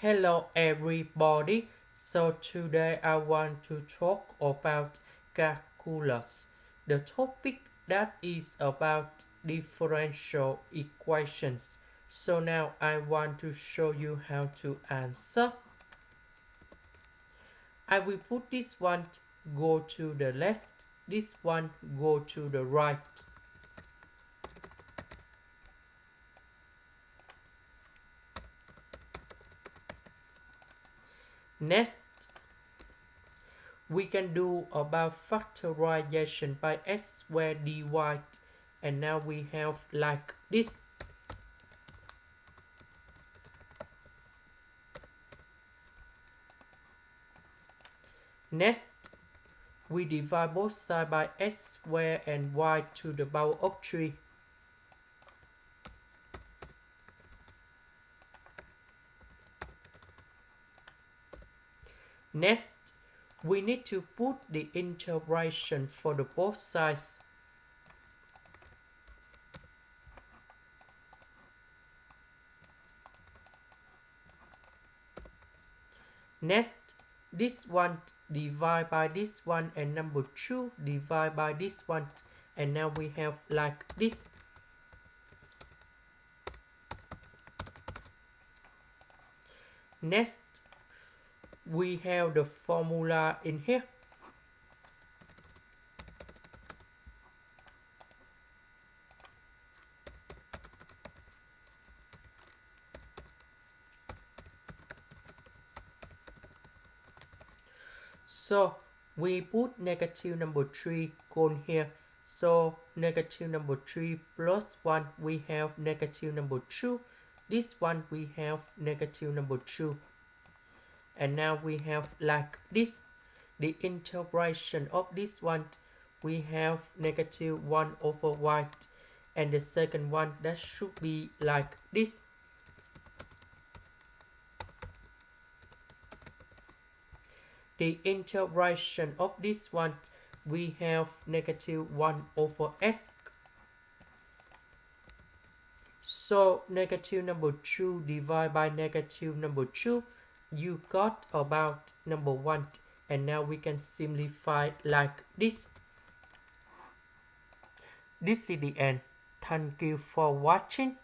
Hello everybody. So today I want to talk about calculus. The topic that is about differential equations. So now I want to show you how to answer. I will put this one go to the left, this one go to the right. Next, we can do about factorization by x squared dy, and now we have like this. Next, we divide both sides by x squared and y to the power of 3. Next, we need to put the integration for the both sides. Next, this one divide by this one, and number 2 divide by this one, and now we have like this. Next, we have the formula in here. So we put negative number 3 on here. So negative number 3 plus 1, we have negative number 2. This one we have negative number 2. And now we have like this. The integration of this one, we have negative 1 over y. And the second one, that should be like this. The integration of this one, we have negative 1 over x. So negative number 2 divided by negative number 2, you got about number 1. And now we can simplify like this. This is the end. Thank you for watching.